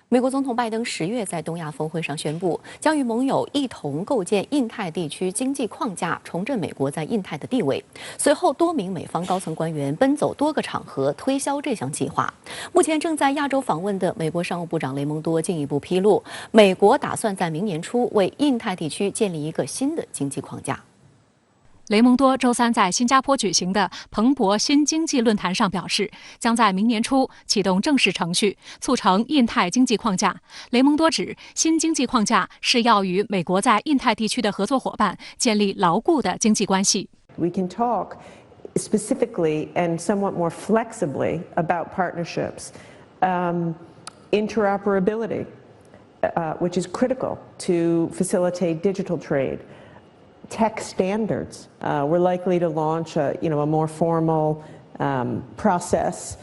美国总统拜登10月在东亚峰会上宣布，将与盟友一同构建印太地区经济框架，重振美国在印太的地位。随后，多名美方高层官员奔走多个场合推销这项计划。目前正在亚洲访问的美国商务部长雷蒙多进一步披露，美国打算在明年初为印太地区建立一个新的经济框架。雷蒙多周三在新加坡举行的彭博新经济论坛上表示，将在明年初启动正式程序，促成印太经济框架。雷蒙多指，新经济框架是要与美国在印太地区的合作伙伴建立牢固的经济关系。We can talk specifically and somewhat more flexibly about partnerships, interoperability, which is critical to facilitate digital trade.Tech standards. We're likely to launch a more formal process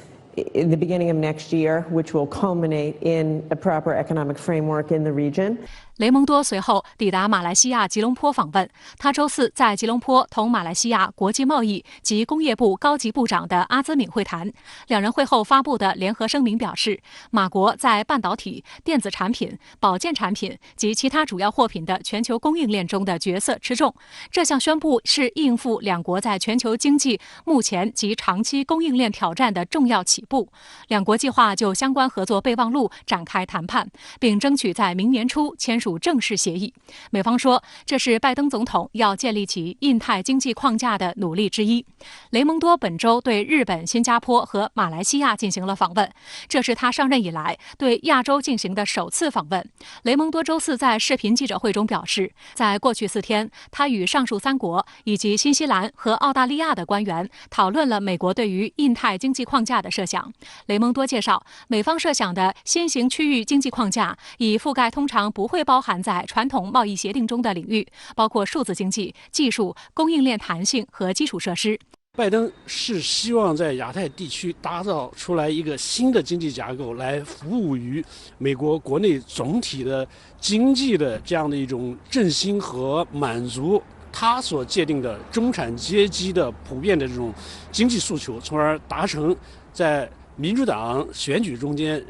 in the beginning of next year, which will culminate in a proper economic framework in the region.雷蒙多随后抵达马来西亚吉隆坡访问，他周四在吉隆坡同马来西亚国际贸易及工业部高级部长的阿兹敏会谈。两人会后发布的联合声明表示，马国在半导体、电子产品、保健产品及其他主要货品的全球供应链中的角色吃重。这项宣布是应付两国在全球经济目前及长期供应链挑战的重要起步。两国计划就相关合作备忘录展开谈判，并争取在明年初签署正式协议。美方说，这是拜登总统要建立起印太经济框架的努力之一。雷蒙多本周对日本、新加坡和马来西亚进行了访问，这是他上任以来对亚洲进行的首次访问。雷蒙多周四在视频记者会中表示，在过去4天，他与上述3国以及新西兰和澳大利亚的官员讨论了美国对于印太经济框架的设想。雷蒙多介绍，美方设想的新型区域经济框架已覆盖通常不会包含在传统贸易协定中的领域，包括数字经济、技术、供应链弹性和基础设施。拜登是希望在亚太地区打造出来一个新的经济架构，来服务于美国国内总体的经济的这样的一种振兴和满足他所界定的中产阶级的普遍的这种经济诉求，从而达成在民主党选举中间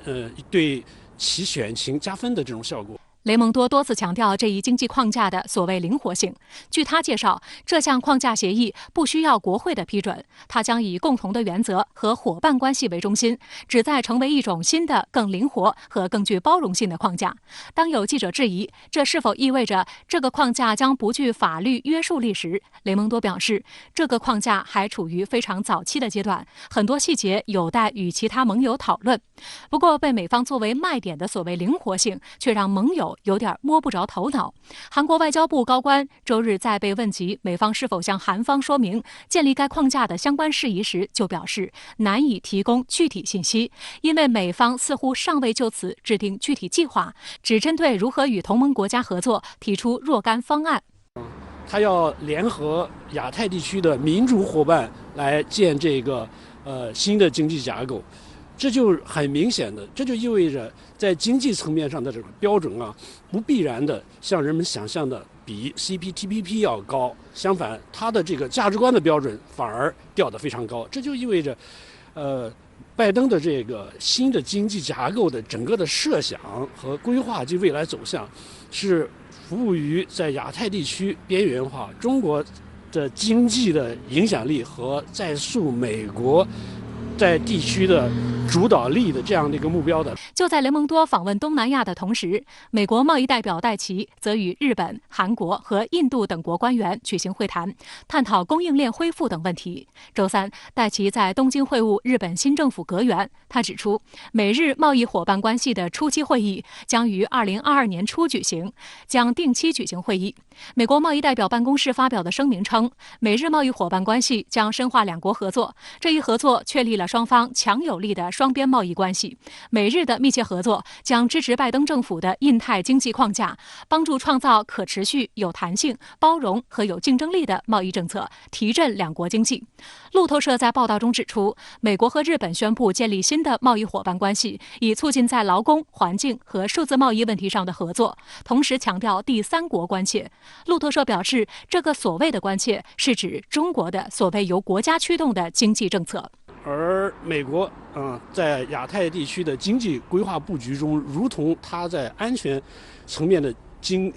对其选情加分的这种效果。雷蒙多多次强调这一经济框架的所谓灵活性。据他介绍，这项框架协议不需要国会的批准，它将以共同的原则和伙伴关系为中心，旨在成为一种新的、更灵活和更具包容性的框架。当有记者质疑这是否意味着这个框架将不具法律约束力时，雷蒙多表示，这个框架还处于非常早期的阶段，很多细节有待与其他盟友讨论。不过，被美方作为卖点的所谓灵活性，却让盟友有点摸不着头脑。韩国外交部高官周日在被问及美方是否向韩方说明建立该框架的相关事宜时，就表示难以提供具体信息，因为美方似乎尚未就此制定具体计划，只针对如何与同盟国家合作提出若干方案。他要联合亚太地区的民主伙伴来建这个新的经济架构。这就很明显的，这就意味着在经济层面上的这个标准不必然的像人们想象的比 CPTPP 要高，相反，它的这个价值观的标准反而掉得非常高。这就意味着，拜登的这个新的经济架构的整个的设想和规划及未来走向，是服务于在亚太地区边缘化中国的经济的影响力和再塑美国在地区的主导力的这样的一个目标的。就在雷蒙多访问东南亚的同时，美国贸易代表戴琪则与日本、韩国和印度等国官员举行会谈，探讨供应链恢复等问题。周三，戴琪在东京会晤日本新政府阁员，他指出，美日贸易伙伴关系的初期会议将于2022年初举行，将定期举行会议。美国贸易代表办公室发表的声明称，美日贸易伙伴关系将深化两国合作，这一合作确立了双方强有力的双边贸易关系。美日的密切合作将支持拜登政府的印太经济框架，帮助创造可持续、有弹性、包容和有竞争力的贸易政策，提振两国经济。路透社在报道中指出，美国和日本宣布建立新的贸易伙伴关系，以促进在劳工、环境和数字贸易问题上的合作，同时强调第三国关切。路透社表示，这个所谓的关切是指中国的所谓由国家驱动的经济政策。而美国在亚太地区的经济规划布局中，如同它在安全层面的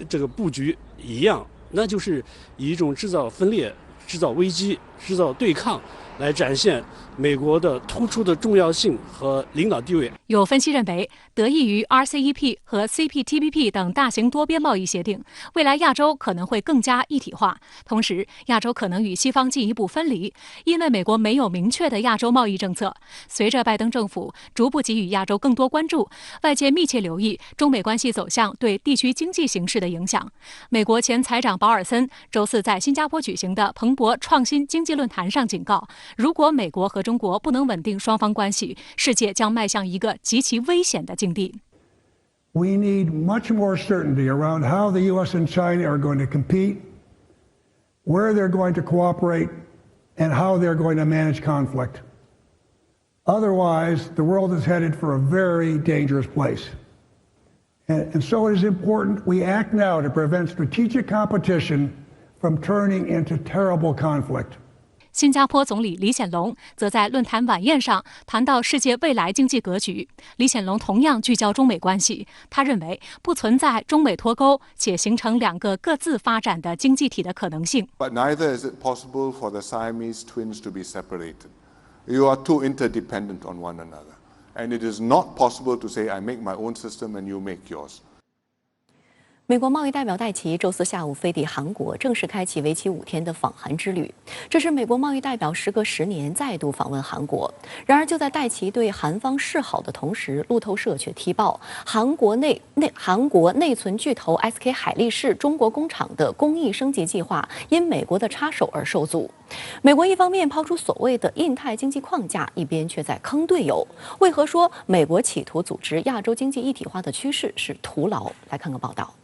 这个布局一样，那就是以一种制造分裂、制造危机、制造对抗来展现美国的突出的重要性和领导地位。有分析认为，得益于 RCEP 和 CPTPP 等大型多边贸易协定，未来亚洲可能会更加一体化。同时，亚洲可能与西方进一步分离，因为美国没有明确的亚洲贸易政策。随着拜登政府逐步给予亚洲更多关注，外界密切留意中美关系走向对地区经济形势的影响。美国前财长保尔森周四在新加坡举行的彭博创新经济论坛上警告，如果美国和中国不能稳定双方关系，世界将迈向一个极其危险的境地。We need much more certainty around how the U.S. and China are going to compete, where they're going to cooperate, and how they're going to manage conflict. Otherwise, the world is headed for a very dangerous place. And so it is important we act now to prevent strategic competition from turning into terrible conflict. 新加坡总理李显龙则在论坛晚宴上谈到世界未来经济格局。李显龙同样聚焦中美关系，他认为不存在中美脱钩且形成两个各自发展的经济体的可能性。But neither is it possible for the Siamese twins to be separated. You are too interdependent on one another, and it is not possible to say I make my own system and you make yours. 美国贸易代表戴琪周四下午飞抵韩国，正式开启为期5天的访韩之旅。这是美国贸易代表时隔10年再度访问韩国。然而，就在戴琪对韩方示好的同时，路透社却踢爆韩国内存巨头 SK 海力士中国工厂的工艺升级计划因美国的插手而受阻。美国一方面抛出所谓的印太经济框架，一边却在坑队友。为何说美国企图组织亚洲经济一体化的趋势是徒劳？来看个报道。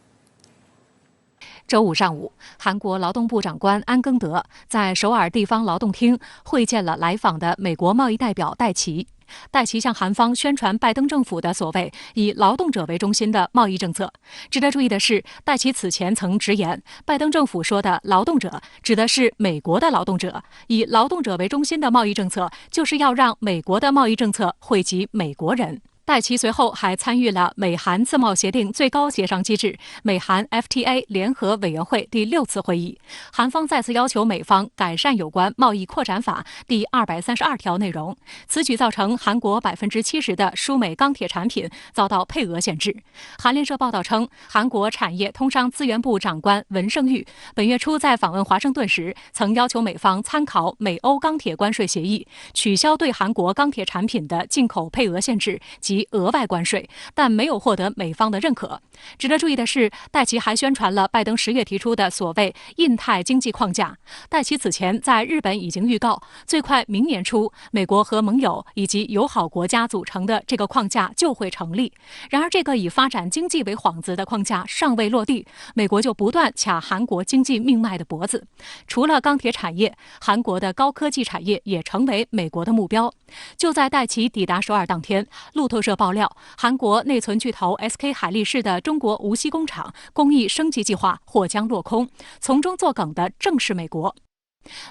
周五上午，韩国劳动部长官安耕德在首尔地方劳动厅会见了来访的美国贸易代表戴琪。戴琪向韩方宣传拜登政府的所谓以劳动者为中心的贸易政策。值得注意的是，戴琪此前曾直言，拜登政府说的劳动者指的是美国的劳动者，以劳动者为中心的贸易政策就是要让美国的贸易政策惠及美国人。戴琪随后还参与了美韩自贸协定最高协商机制美韩 FTA 联合委员会第6次会议，韩方再次要求美方改善有关贸易扩展法第232条内容。此举造成韩国70%的输美钢铁产品遭到配额限制。韩联社报道称，韩国产业通商资源部长官文胜玉本月初在访问华盛顿时，曾要求美方参考美欧钢铁关税协议，取消对韩国钢铁产品的进口配额限制及额外关税，但没有获得美方的认可。值得注意的是，戴琪还宣传了拜登10月提出的所谓印太经济框架。戴琪此前在日本已经预告，最快明年初，美国和盟友以及友好国家组成的这个框架就会成立。然而，这个以发展经济为幌子的框架尚未落地，美国就不断卡韩国经济命脉的脖子。除了钢铁产业，韩国的高科技产业也成为美国的目标。就在戴琪抵达首尔当天，路透社爆料，韩国内存巨头 SK 海力士的中国无锡工厂工艺升级计划或将落空，从中作梗的正是美国。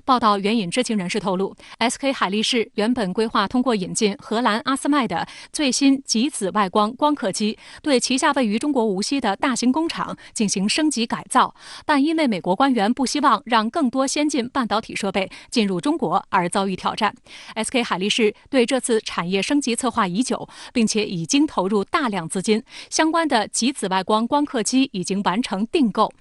报道援引知情人士透露 ，SK 海力士原本规划通过引进荷兰阿斯麦的最新极紫外光光刻机，对旗下位于中国无锡的大型工厂进行升级改造，但因为美国官员不希望让更多先进半导体设备进入中国而遭遇挑战。SK 海力士对这次产业升级策划已久，并且已经投入大量资金，相关的极紫外光光刻机已经完成订购。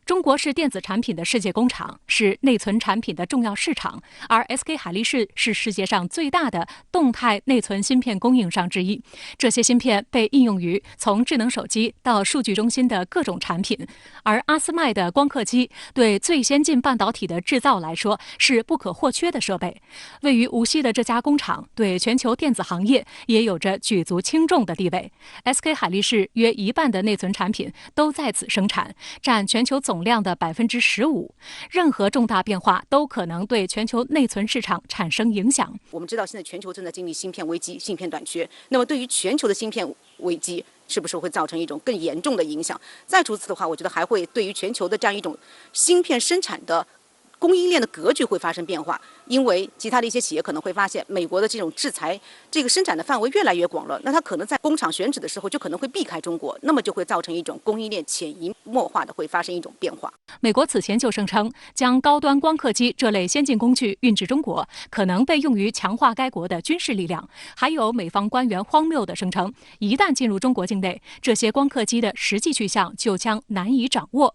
中国是电子产品的世界工厂，是内存产品的重要市场，而 SK 海力士是世界上最大的动态内存芯片供应商之一。这些芯片被应用于从智能手机到数据中心的各种产品，而阿斯麦的光刻机对最先进半导体的制造来说是不可或缺的设备。位于无锡的这家工厂对全球电子行业也有着举足轻重的地位。SK 海力士约一半的内存产品都在此生产，占全球总量的15%，任何重大变化都可能对全球内存市场产生影响。我们知道，现在全球正在经历芯片危机、芯片短缺。那么，对于全球的芯片危机，是不是会造成一种更严重的影响？再除此的话，我觉得还会对于全球的这样一种芯片生产的供应链的格局会发生变化。因为其他的一些企业可能会发现，美国的这种制裁，这个生产的范围越来越广了，那它可能在工厂选址的时候就可能会避开中国，那么就会造成一种供应链潜移默化的会发生一种变化。美国此前就声称，将高端光刻机这类先进工具运至中国，可能被用于强化该国的军事力量。还有美方官员荒谬地声称，一旦进入中国境内，这些光刻机的实际去向就将难以掌握。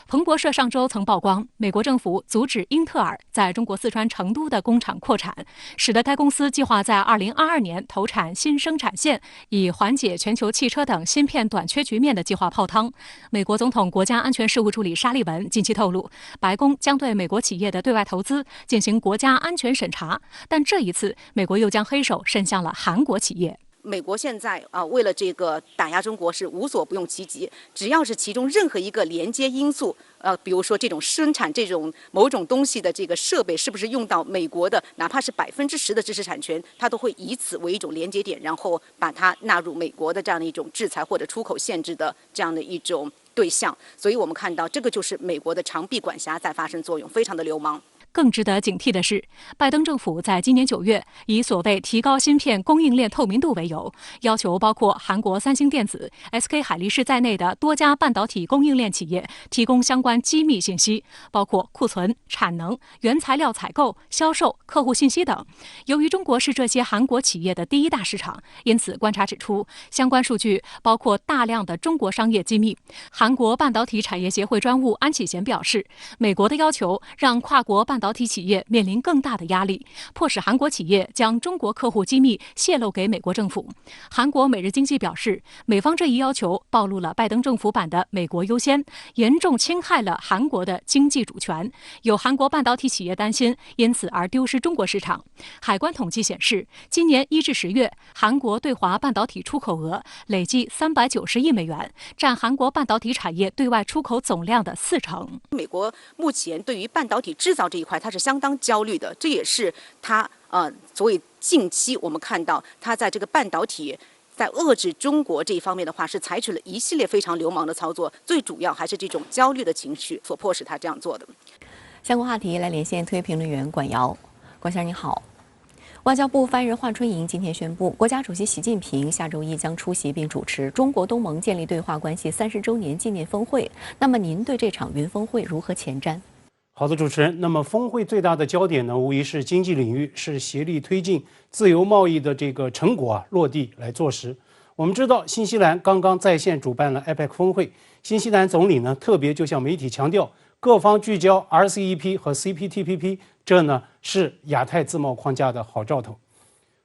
彭博社上周曾曝光，美国政府阻止英特尔在中国四川成都的工厂扩产，使得该公司计划在2022年投产新生产线，以缓解全球汽车等芯片短缺局面的计划泡汤。美国总统国家安全事务助理沙利文近期透露，白宫将对美国企业的对外投资进行国家安全审查，但这一次，美国又将黑手伸向了韩国企业。美国现在为了这个打压中国是无所不用其极，只要是其中任何一个连接因素，比如说这种生产这种某种东西的这个设备是不是用到美国的，哪怕是10%的知识产权，它都会以此为一种连接点，然后把它纳入美国的这样的一种制裁或者出口限制的这样的一种对象。所以我们看到这个就是美国的长臂管辖在发生作用，非常的流氓。更值得警惕的是，拜登政府在今年9月以所谓提高芯片供应链透明度为由，要求包括韩国三星电子、SK 海力士在内的多家半导体供应链企业提供相关机密信息，包括库存、产能、原材料采购、销售、客户信息等。由于中国是这些韩国企业的第一大市场，因此观察指出，相关数据包括大量的中国商业机密。韩国半导体产业协会专务安启贤表示，美国的要求让跨国半导体企业面临更大的压力，迫使韩国企业将中国客户机密泄露给美国政府。韩国每日经济表示，美方这一要求暴露了拜登政府版的美国优先，严重侵害了韩国的经济主权。有韩国半导体企业担心因此而丢失中国市场。海关统计显示，今年1至10月，韩国对华半导体出口额累计390亿美元，占韩国半导体产业对外出口总量的40%。美国目前对于半导体制造这一块，它是相当焦虑的，这也是它所谓近期我们看到它在这个半导体在遏制中国这一方面的话，是采取了一系列非常流氓的操作，最主要还是这种焦虑的情绪所迫使他这样做的。相关话题来连线特约评论员管瑶，管先生你好。外交部发言人华春莹今天宣布，国家主席习近平下周一将出席并主持中国东盟建立对话关系30周年纪念峰会。那么您对这场云峰会如何前瞻？好的，主持人。那么峰会最大的焦点呢，无疑是经济领域，是协力推进自由贸易的这个成果落地来做实。我们知道，新西兰刚刚在线主办了 APEC 峰会，新西兰总理呢特别就向媒体强调，各方聚焦 RCEP 和 CPTPP， 这呢是亚太自贸框架的好兆头。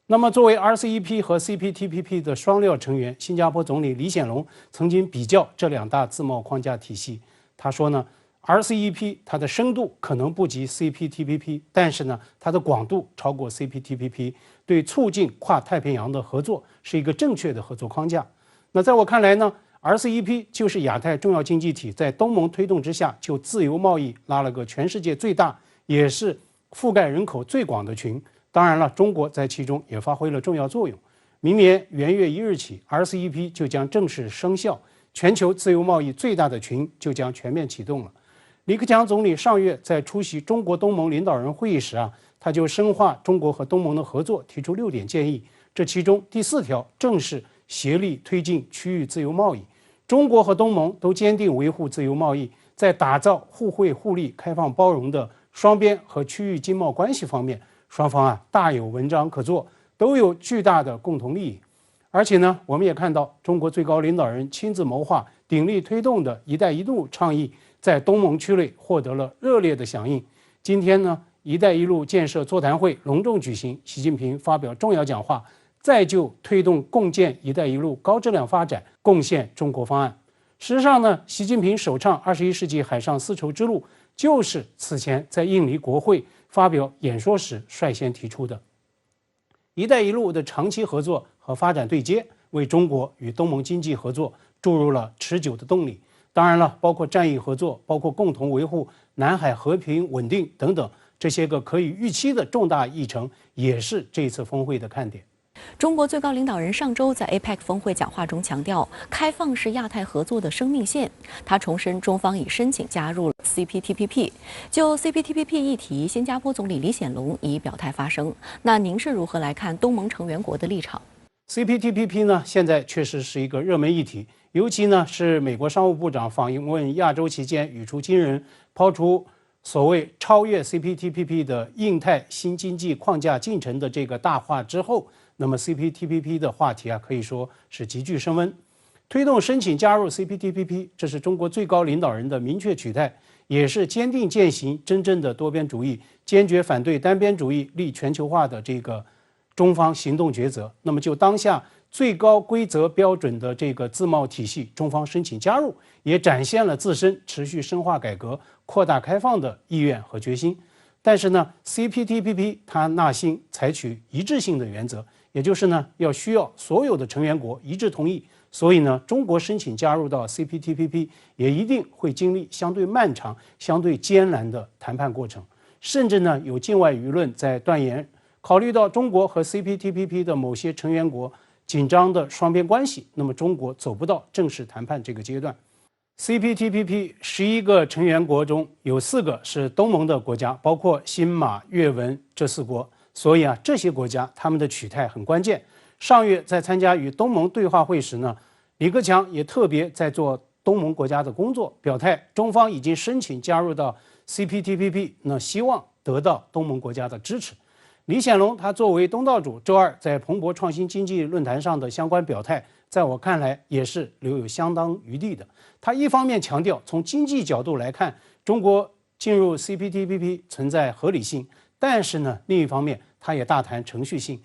那么作为 RCEP 和 CPTPP 的双料成员，新加坡总理李显龙曾经比较这两大自贸框架体系，他说呢，RCEP 它的深度可能不及 CPTPP， 但是呢，它的广度超过 CPTPP， 对促进跨太平洋的合作是一个正确的合作框架。那在我看来呢， RCEP 就是亚太重要经济体在东盟推动之下，就自由贸易拉了个全世界最大，也是覆盖人口最广的群。当然了，中国在其中也发挥了重要作用。明年元月1日起 ，RCEP 就将正式生效，全球自由贸易最大的群就将全面启动了。李克强总理上月在出席中国东盟领导人会议时他就深化中国和东盟的合作提出6点建议，这其中第4条正是协力推进区域自由贸易。中国和东盟都坚定维护自由贸易，在打造互惠互利、开放包容的双边和区域经贸关系方面，双方大有文章可做，都有巨大的共同利益。而且呢，我们也看到中国最高领导人亲自谋划、鼎力推动的一带一路倡议在东盟区内获得了热烈的响应。今天呢，一带一路建设座谈会隆重举行，习近平发表重要讲话，再就推动共建一带一路高质量发展贡献中国方案。事实上呢，习近平首倡21世纪海上丝绸之路，就是此前在印尼国会发表演说时率先提出的。一带一路的长期合作和发展对接，为中国与东盟经济合作注入了持久的动力。当然了，包括战役合作，包括共同维护南海和平稳定等等，这些个可以预期的重大议程，也是这次峰会的看点。中国最高领导人上周在 APEC 峰会讲话中强调，开放是亚太合作的生命线。他重申，中方已申请加入 CPTPP。就 CPTPP 议题，新加坡总理李显龙已表态发声。那您是如何来看东盟成员国的立场 ？CPTPP 呢，现在确实是一个热门议题，尤其呢是美国商务部长访问亚洲期间语出惊人，抛出所谓超越 CPTPP 的印太新经济框架进程的这个大话之后，那么 CPTPP 的话题可以说是急剧升温。推动申请加入 CPTPP， 这是中国最高领导人的明确取态，也是坚定践行真正的多边主义，坚决反对单边主义、利全球化的这个中方行动抉择。那么就当下最高规则标准的这个自贸体系，中方申请加入，也展现了自身持续深化改革、扩大开放的意愿和决心。但是呢 ，CPTPP 它纳新采取一致性的原则，也就是呢需要所有的成员国一致同意。所以呢，中国申请加入到 CPTPP 也一定会经历相对漫长、相对艰难的谈判过程，甚至呢有境外舆论在断言，考虑到中国和 CPTPP 的某些成员国紧张的双边关系，那么中国走不到正式谈判这个阶段。CPTPP 11个成员国中有4个是东盟的国家，包括新马、越文这4国，所以这些国家他们的取态很关键。上月在参加与东盟对话会时呢，李克强也特别在做东盟国家的工作，表态中方已经申请加入到 CPTPP， 那希望得到东盟国家的支持。李显龙他作为东道主，周二在蓬勃创新经济论坛上的相关表态，在我看来也是留有相当余地的。他一方面强调从经济角度来看，中国进入 CPTPP 存在合理性，但是呢，另一方面他也大谈程序性，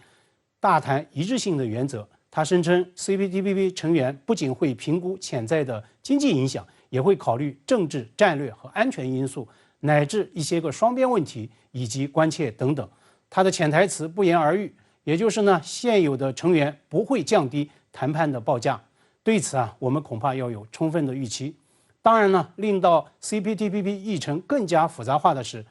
大谈一致性的原则。他声称 CPTPP 成员不仅会评估潜在的经济影响，也会考虑政治、战略和安全因素，乃至一些个双边问题以及关切等等。他的潜台词不言而喻，也就是呢，现有的成员不会降低谈判的报价。对此我们恐怕要有充分的预期。当然呢，令到 CPTPP 议程更加复杂化的是，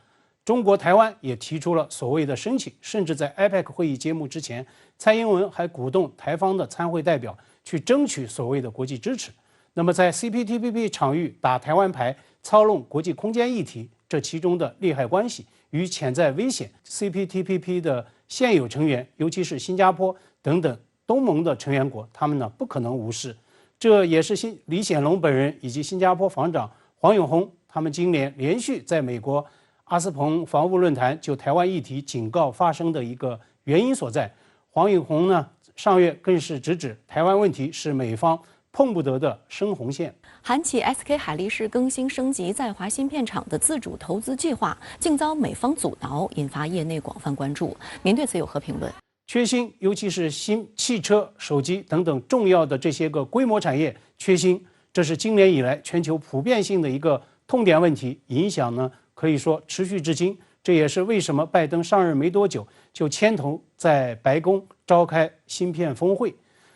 中国台湾也提出了所谓的申请，甚至在 APEC 会议揭幕之前，蔡英文还鼓动台方的参会代表去争取所谓的国际支持。那么在 CPTPP 场域打台湾牌、操弄国际空间议题，这其中的利害关系与潜在危险 ，CPTPP 的现有成员，尤其是新加坡等等东盟的成员国，他们呢不可能无视。这也是李显龙本人以及新加坡防长黄永红他们今年连续在美国阿斯彭防务论坛就台湾议题警告发生的一个原因所在。黄永红呢，上月更是直指台湾问题是美方碰不得的深红线。韩企 SK 海力士更新升级在华芯片厂的自主投资计划，竟遭美方阻挠，引发业内广泛关注。您对此有何评论？缺芯，尤其是新汽车、手机等等重要的这些个规模产业缺芯，这是今年以来全球普遍性的一个痛点问题，影响呢可以说持续至今。这也是为什么拜登上任没多久就牵头在白宫召开芯片峰会。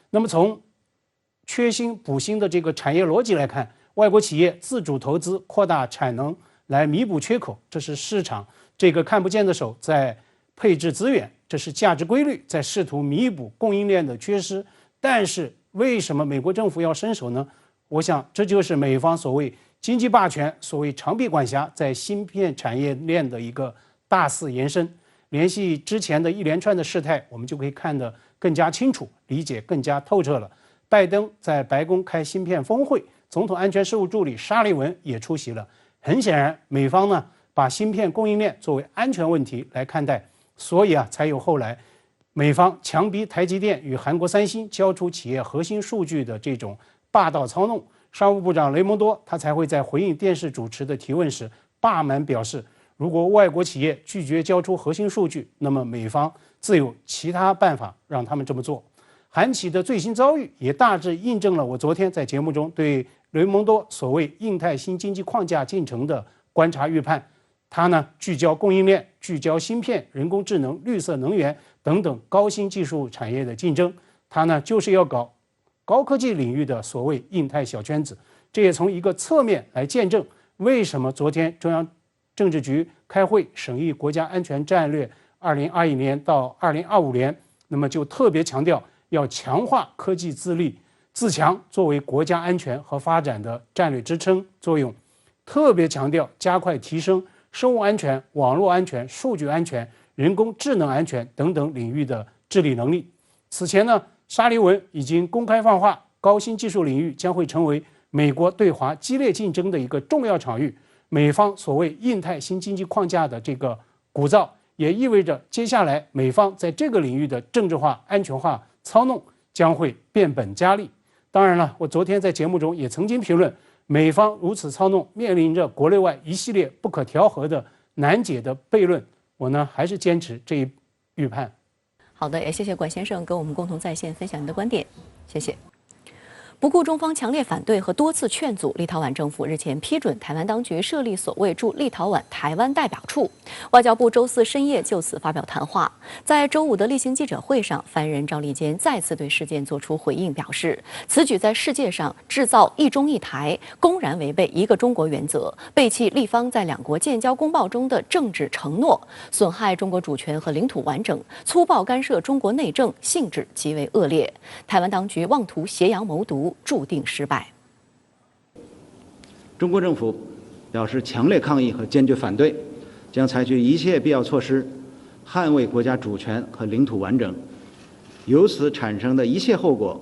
那么从缺芯补芯的这个产业逻辑来看，外国企业自主投资扩大产能来弥补缺口，这是市场这个看不见的手在配置资源，这是价值规律在试图弥补供应链的缺失。但是为什么美国政府要伸手呢？我想这就是美方所谓经济霸权、所谓长臂管辖在芯片产业链的一个大肆延伸。联系之前的一连串的事态，我们就可以看得更加清楚，理解更加透彻了。拜登在白宫开芯片峰会，总统安全事务助理沙利文也出席了。很显然，美方呢把芯片供应链作为安全问题来看待，所以才有后来美方强逼台积电与韩国三星交出企业核心数据的这种霸道操弄。商务部长雷蒙多他才会在回应电视主持的提问时霸蛮表示，如果外国企业拒绝交出核心数据，那么美方自有其他办法让他们这么做。韩企的最新遭遇也大致印证了我昨天在节目中对雷蒙多所谓印太新经济框架进程的观察预判。他呢聚焦供应链，聚焦芯片、人工智能、绿色能源等等高新技术产业的竞争。他呢就是要搞高科技领域的所谓印太小圈子。这也从一个侧面来见证为什么昨天中央政治局开会审议国家安全战略2021年到2025年那么就特别强调要强化科技自立自强作为国家安全和发展的战略支撑作用，特别强调加快提升生物安全、网络安全、数据安全、人工智能安全等等领域的治理能力。此前呢，沙利文已经公开放话，高新技术领域将会成为美国对华激烈竞争的一个重要场域。美方所谓印太新经济框架的这个鼓噪，也意味着接下来美方在这个领域的政治化、安全化操弄将会变本加厉。当然了，我昨天在节目中也曾经评论，美方如此操弄，面临着国内外一系列不可调和的难解的悖论。我呢，还是坚持这一预判。好的，也谢谢管先生跟我们共同在线分享您的观点，谢谢。不顾中方强烈反对和多次劝阻，立陶宛政府日前批准台湾当局设立所谓驻立陶宛台湾代表处。外交部周四深夜就此发表谈话。在周五的例行记者会上，发言人赵立坚再次对事件作出回应，表示此举在世界上制造一中一台，公然违背一个中国原则，背弃立方在两国建交公报中的政治承诺，损害中国主权和领土完整，粗暴干涉中国内政，性质极为恶劣。台湾当局妄图挟洋谋独，注定失败。中国政府表示强烈抗议和坚决反对，将采取一切必要措施，捍卫国家主权和领土完整。由此产生的一切后果，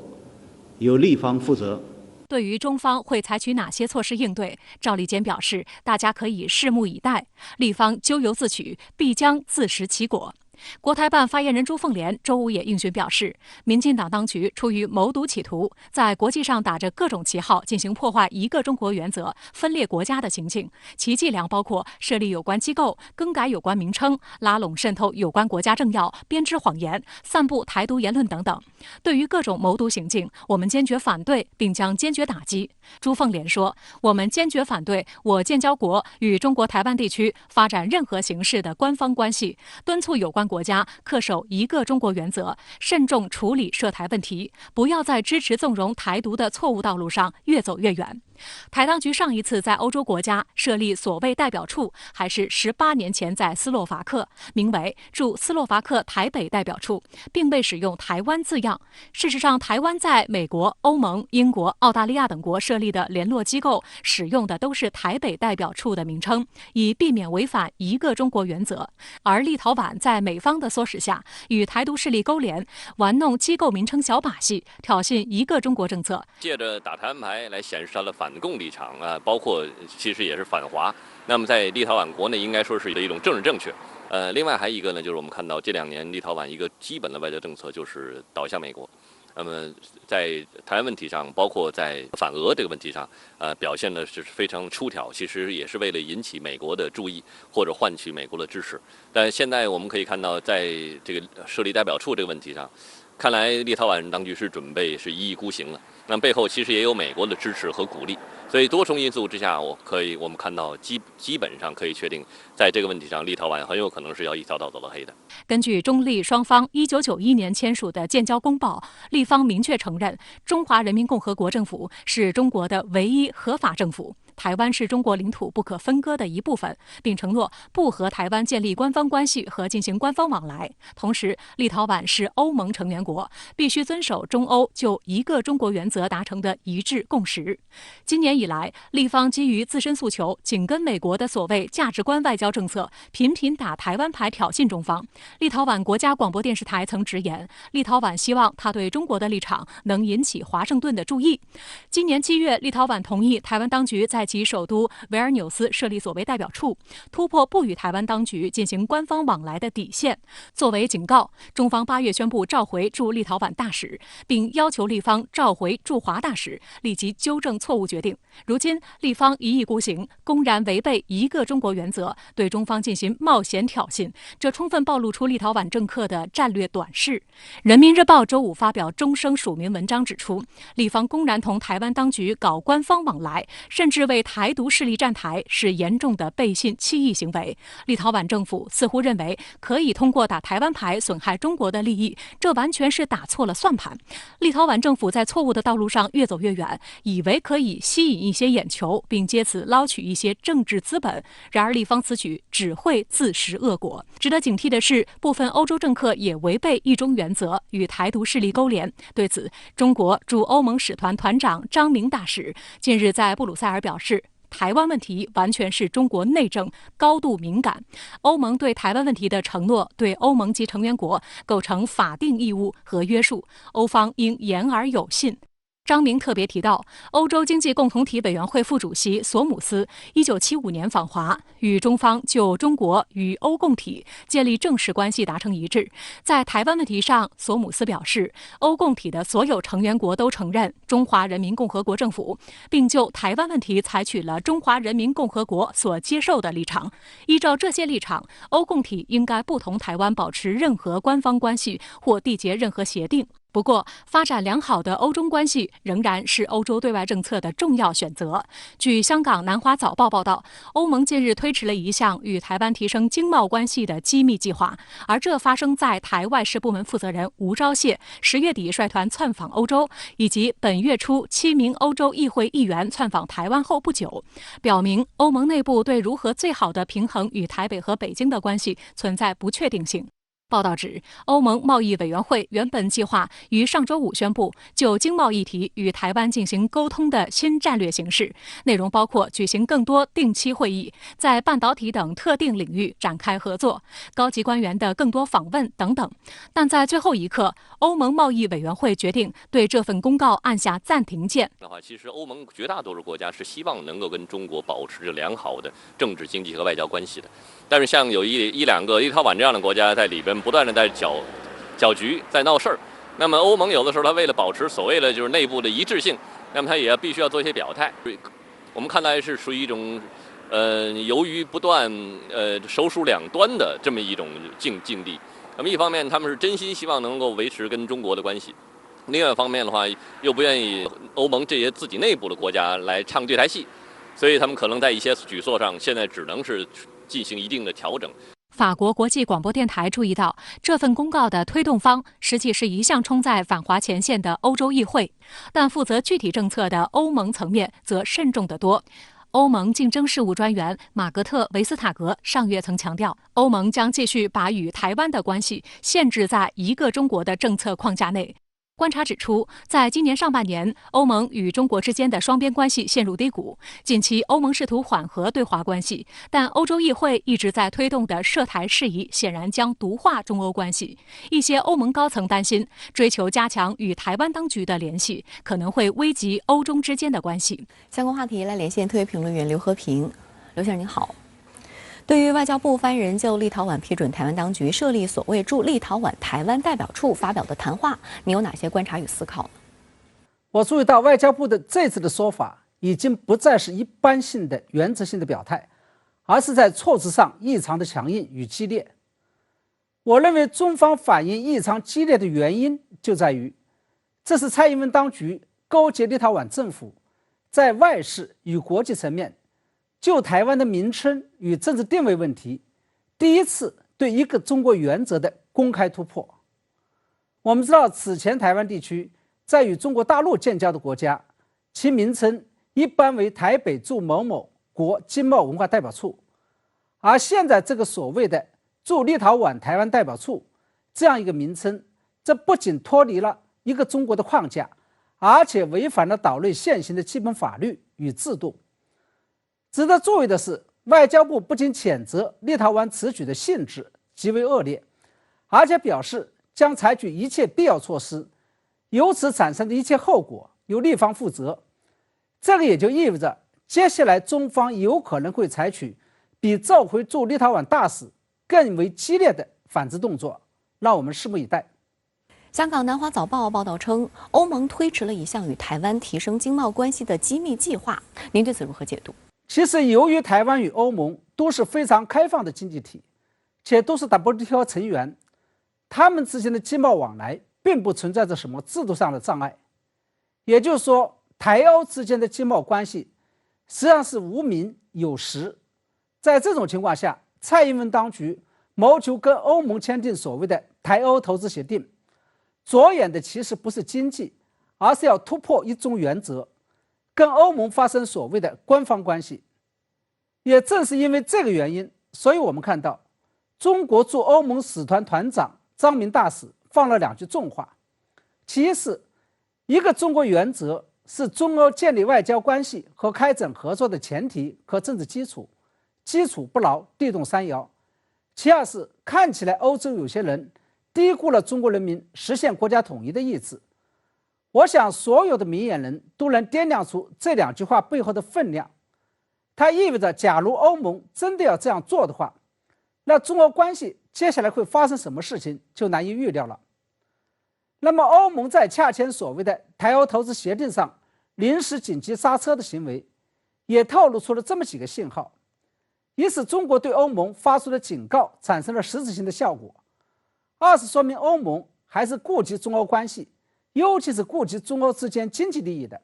由立方负责。对于中方会采取哪些措施应对，赵立坚表示，大家可以拭目以待，立方咎由自取，必将自食其果。国台办发言人朱凤莲周五也应询表示，民进党当局出于谋独企图，在国际上打着各种旗号进行破坏一个中国原则、分裂国家的行径，其伎俩包括设立有关机构、更改有关名称、拉拢渗透有关国家政要、编织谎言、散布台独言论等等。对于各种谋独行径，我们坚决反对，并将坚决打击。朱凤莲说，我们坚决反对我建交国与中国台湾地区发展任何形式的官方关系，敦促有关国家恪守一个中国原则，慎重处理涉台问题，不要在支持纵容台独的错误道路上越走越远。台当局上一次在欧洲国家设立所谓代表处，还是18年前在斯洛伐克，名为驻斯洛伐克台北代表处，并未使用台湾字样。事实上，台湾在美国、欧盟、英国、澳大利亚等国设立的联络机构使用的都是台北代表处的名称，以避免违反一个中国原则。而立陶宛在美方的唆使下，与台独势力勾连，玩弄机构名称小把戏，挑衅一个中国政策，借着打台湾牌来显示他的反共立场啊，包括其实也是反华。那么在立陶宛国内应该说是一种政治正确。另外还有一个呢，就是我们看到这2年立陶宛一个基本的外交政策就是倒向美国。那么在台湾问题上，包括在反俄这个问题上，表现的是非常出挑，其实也是为了引起美国的注意或者换取美国的支持。但现在我们可以看到，在这个设立代表处这个问题上，看来立陶宛当局是准备是一意孤行了。那背后其实也有美国的支持和鼓励，所以多重因素之下，我们看到基本上可以确定，在这个问题上，立陶宛很有可能是要一条道走到黑的。根据中立双方1991年签署的建交公报，立方明确承认中华人民共和国政府是中国的唯一合法政府。台湾是中国领土不可分割的一部分，并承诺不和台湾建立官方关系和进行官方往来。同时，立陶宛是欧盟成员国，必须遵守中欧就一个中国原则达成的一致共识。今年以来，立方基于自身诉求，紧跟美国的所谓价值观外交政策，频频打台湾牌挑衅中方。立陶宛国家广播电视台曾直言，立陶宛希望他对中国的立场能引起华盛顿的注意。今年7月，立陶宛同意台湾当局在其首都维尔纽斯设立所谓代表处，突破不与台湾当局进行官方往来的底线。作为警告，中方8月宣布召回驻立陶宛大使，并要求立方召回驻华大使，立即纠正错误决定。如今，立方一意孤行，公然违背一个中国原则，对中方进行冒险挑衅，这充分暴露出立陶宛政客的战略短视。人民日报周五发表终生署名文章指出，立方公然同台湾当局搞官方往来，甚至为台独势力站台，是严重的背信弃义行为。立陶宛政府似乎认为可以通过打台湾牌损害中国的利益，这完全是打错了算盘。立陶宛政府在错误的道道路上越走越远，以为可以吸引一些眼球，并借此捞取一些政治资本。然而，立方此举只会自食恶果。值得警惕的是，部分欧洲政客也违背一中原则，与台独势力勾连。对此，中国驻欧盟使团团长张明大使近日在布鲁塞尔表示，台湾问题完全是中国内政，高度敏感。欧盟对台湾问题的承诺对欧盟及成员国构成法定义务和约束，欧方应言而有信。张明特别提到，欧洲经济共同体委员会副主席索姆斯1975年访华，与中方就中国与欧共体建立正式关系达成一致。在台湾问题上，索姆斯表示，欧共体的所有成员国都承认中华人民共和国政府，并就台湾问题采取了中华人民共和国所接受的立场。依照这些立场，欧共体应该不同台湾保持任何官方关系或缔结任何协定。不过，发展良好的欧中关系仍然是欧洲对外政策的重要选择。据香港南华早报报道，欧盟近日推迟了一项与台湾提升经贸关系的机密计划，而这发生在台外事部门负责人吴钊燮10月底率团窜访欧洲，以及本月初7名欧洲议会议员窜访台湾后不久，表明欧盟内部对如何最好地平衡与台北和北京的关系存在不确定性。报道指，欧盟贸易委员会原本计划于上周5宣布就经贸议题与台湾进行沟通的新战略形势，内容包括举行更多定期会议，在半导体等特定领域展开合作，高级官员的更多访问等等。但在最后一刻，欧盟贸易委员会决定对这份公告按下暂停键。其实欧盟绝大多数国家是希望能够跟中国保持着良好的政治、经济和外交关系的，但是像有一两个立陶宛这样的国家在里边不断的在搅局，在闹事儿。那么欧盟有的时候，它为了保持所谓的就是内部的一致性，那么它也必须要做一些表态。我们看来是属于一种由于不断手鼠两端的这么一种境地。那么一方面他们是真心希望能够维持跟中国的关系，另外一方面的话又不愿意欧盟这些自己内部的国家来唱对台戏，所以他们可能在一些举措上现在只能是进行一定的调整。法国国际广播电台注意到，这份公告的推动方实际是一向冲在反华前线的欧洲议会，但负责具体政策的欧盟层面则慎重得多。欧盟竞争事务专员马格特·维斯塔格上月曾强调，欧盟将继续把与台湾的关系限制在一个中国的政策框架内。观察指出，在今年上半年，欧盟与中国之间的双边关系陷入低谷。近期，欧盟试图缓和对华关系，但欧洲议会一直在推动的涉台事宜显然将毒化中欧关系。一些欧盟高层担心，追求加强与台湾当局的联系，可能会危及欧中之间的关系。相关话题来连线特约评论员刘和平。刘先生您好。对于外交部发言人就立陶宛批准台湾当局设立所谓驻立陶宛台湾代表处发表的谈话，你有哪些观察与思考呢？我注意到外交部的这次的说法已经不再是一般性的原则性的表态，而是在措辞上异常的强硬与激烈。我认为中方反应异常激烈的原因就在于，这是蔡英文当局勾结立陶宛政府在外事与国际层面就台湾的名称与政治定位问题，第一次对一个中国原则的公开突破。我们知道，此前台湾地区在与中国大陆建交的国家，其名称一般为台北驻某某国经贸文化代表处，而现在这个所谓的驻立陶宛台湾代表处这样一个名称，这不仅脱离了一个中国的框架，而且违反了岛内现行的基本法律与制度。值得注意的是，外交部不仅谴责立陶宛此举的性质极为恶劣，而且表示将采取一切必要措施，由此产生的一切后果由立方负责。这个也就意味着，接下来中方有可能会采取比召回驻立陶宛大使更为激烈的反制动作，让我们拭目以待。香港南华早报报道称，欧盟推迟了一项与台湾提升经贸关系的机密计划，您对此如何解读？其实，由于台湾与欧盟都是非常开放的经济体，且都是 WTO 成员，他们之间的经贸往来并不存在着什么制度上的障碍。也就是说，台欧之间的经贸关系实际上是无名有实。在这种情况下，蔡英文当局谋求跟欧盟签订所谓的台欧投资协定，着眼的其实不是经济，而是要突破一中原则，跟欧盟发生所谓的官方关系。也正是因为这个原因，所以我们看到中国驻欧盟使团团长张明大使放了2句重话。其一是一个中国原则是中欧建立外交关系和开展合作的前提和政治基础，基础不牢，地动山摇。其二是看起来欧洲有些人低估了中国人民实现国家统一的意志。我想所有的明眼人都能掂量出这2句话背后的分量。它意味着假如欧盟真的要这样做的话，那中欧关系接下来会发生什么事情就难以预料了。那么欧盟在洽签所谓的台欧投资协定上临时紧急刹车的行为，也透露出了这么几个信号：一是中国对欧盟发出的警告产生了实质性的效果；二是说明欧盟还是顾及中欧关系，尤其是顾及中欧之间经济利益的；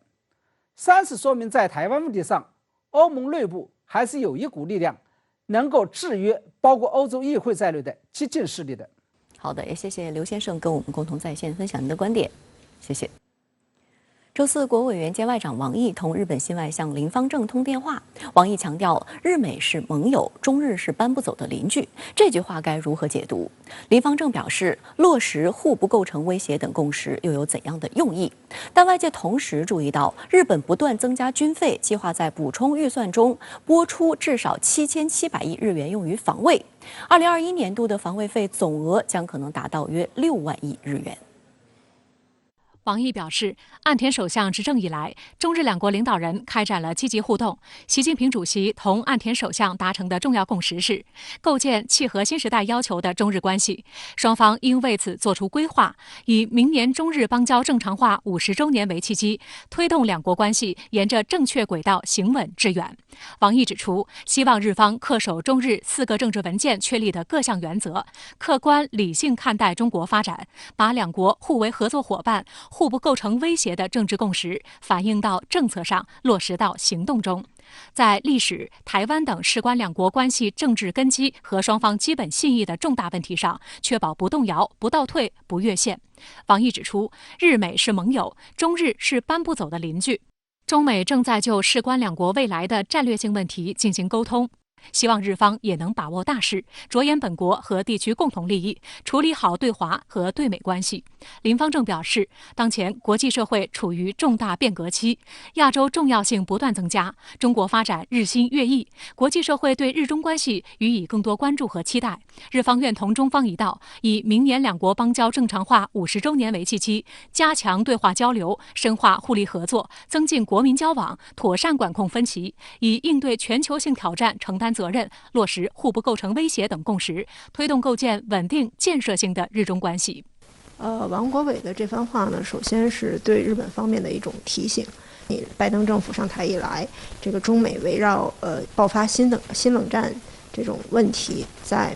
三是说明在台湾问题上，欧盟内部还是有一股力量能够制约包括欧洲议会在内的激进势力的。好的，也谢谢刘先生跟我们共同在线分享您的观点，谢谢。周四，国务委员兼外长王毅同日本新外相林芳正通电话。王毅强调，日美是盟友，中日是搬不走的邻居。这句话该如何解读？林芳正表示，落实互不构成威胁等共识又有怎样的用意？但外界同时注意到，日本不断增加军费，计划在补充预算中拨出至少7700亿日元用于防卫。2021年度的防卫费总额将可能达到约6万亿日元。王毅表示，岸田首相执政以来，中日两国领导人开展了积极互动。习近平主席同岸田首相达成的重要共识是，构建契合新时代要求的中日关系，双方应为此作出规划，以明年中日邦交正常化50周年为契机，推动两国关系沿着正确轨道行稳致远。王毅指出，希望日方恪守中日4个政治文件确立的各项原则，客观理性看待中国发展，把两国互为合作伙伴、互不构成威胁的政治共识反映到政策上，落实到行动中。在历史、台湾等事关两国关系政治根基和双方基本信义的重大问题上，确保不动摇、不倒退、不越线。王毅指出，日美是盟友，中日是搬不走的邻居。中美正在就事关两国未来的战略性问题进行沟通，希望日方也能把握大势，着眼本国和地区共同利益，处理好对华和对美关系。林芳正表示，当前国际社会处于重大变革期，亚洲重要性不断增加，中国发展日新月异，国际社会对日中关系予以更多关注和期待。日方愿同中方一道，以明年两国邦交正常化50周年为契机，加强对话交流，深化互利合作，增进国民交往，妥善管控分歧，以应对全球性挑战承担责任，落实互不构成威胁等共识，推动构建稳定建设性的日中关系。王国伟的这番话呢，首先是对日本方面的一种提醒。拜登政府上台以来，这个中美围绕爆发新冷战这种问题，在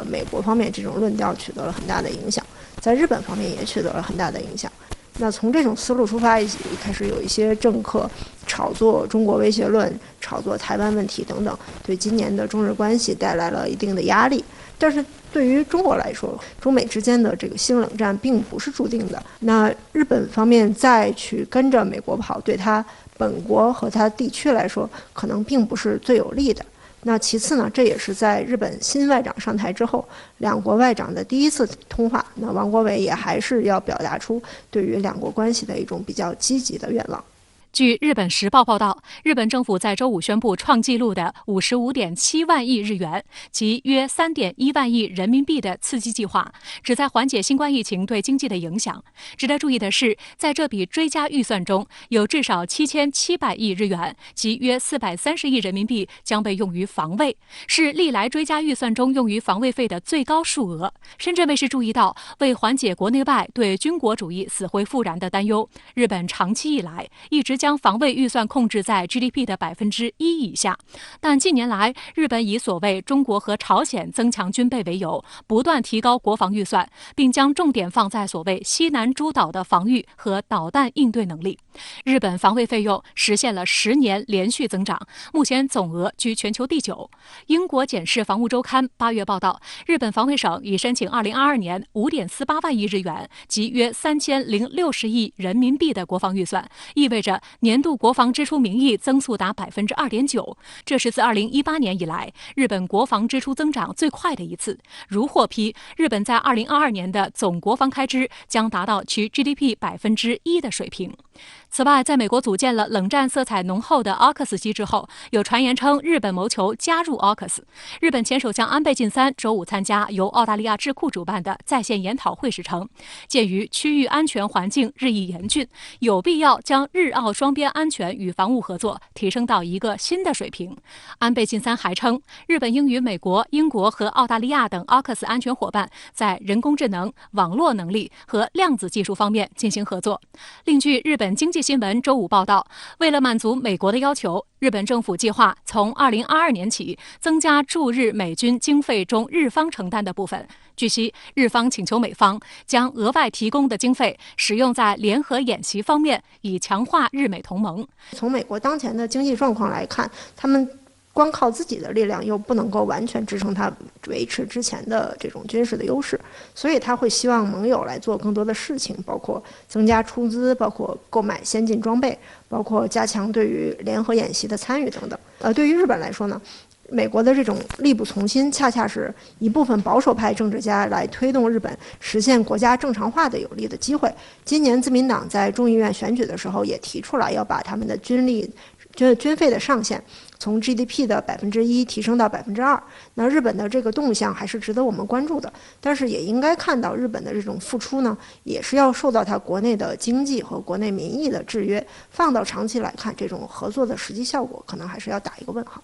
美国方面这种论调取得了很大的影响，在日本方面也取得了很大的影响。那从这种思路出发，一开始有一些政客炒作中国威胁论，炒作台湾问题等等，对今年的中日关系带来了一定的压力。但是对于中国来说，中美之间的这个新冷战并不是注定的。那日本方面再去跟着美国跑，对他本国和他地区来说，可能并不是最有利的。那其次呢，这也是在日本新外长上台之后，两国外长的第一次通话。那王国伟也还是要表达出对于两国关系的一种比较积极的愿望。据日本时报报道，日本政府在周五宣布创纪录的55.7万亿日元，即约3.1万亿人民币的刺激计划，旨在缓解新冠疫情对经济的影响。值得注意的是，在这笔追加预算中，有至少7700亿日元，即约430亿人民币将被用于防卫，是历来追加预算中用于防卫费的最高数额。深圳卫视注意到，为缓解国内外对军国主义死灰复燃的担忧，日本长期以来一直将防卫预算控制在 GDP 的1%以下。但近年来，日本以所谓中国和朝鲜增强军备为由，不断提高国防预算，并将重点放在所谓西南诸岛的防御和导弹应对能力。日本防卫费用实现了10年连续增长，目前总额居全球第9。英国检视防务周刊8月报道，日本防卫省已申请2022年5.48万亿日元，即约3060亿人民币的国防预算，意味着年度国防支出名义增速达2.9%，这是自2018年以来日本国防支出增长最快的一次。如获批，日本在2022年的总国防开支将达到其 GDP 1%的水平。此外，在美国组建了冷战色彩浓厚的 AUKUS 机制后，有传言称日本谋求加入 AUKUS。日本前首相安倍晋三周五参加由澳大利亚智库主办的在线研讨会时称，鉴于区域安全环境日益严峻，有必要将日澳双边安全与防务合作提升到一个新的水平。安倍晋三还称，日本应与美国、英国和澳大利亚等 AUKUS 安全伙伴在人工智能、网络能力和量子技术方面进行合作。另据日本经济新闻周五报道，为了满足美国的要求，日本政府计划从2022年起增加驻日美军经费中日方承担的部分。据悉，日方请求美方将额外提供的经费使用在联合演习方面，以强化日美同盟。从美国当前的经济状况来看，他们光靠自己的力量又不能够完全支撑它维持之前的这种军事的优势，所以他会希望盟友来做更多的事情，包括增加出资，包括购买先进装备，包括加强对于联合演习的参与等等。对于日本来说呢，美国的这种力不从心，恰恰是一部分保守派政治家来推动日本实现国家正常化的有利的机会。今年自民党在众议院选举的时候也提出来要把他们的军费的上限从 GDP 的1%提升到2%。那日本的这个动向还是值得我们关注的，但是也应该看到日本的这种付出呢，也是要受到它国内的经济和国内民意的制约。放到长期来看，这种合作的实际效果可能还是要打一个问号。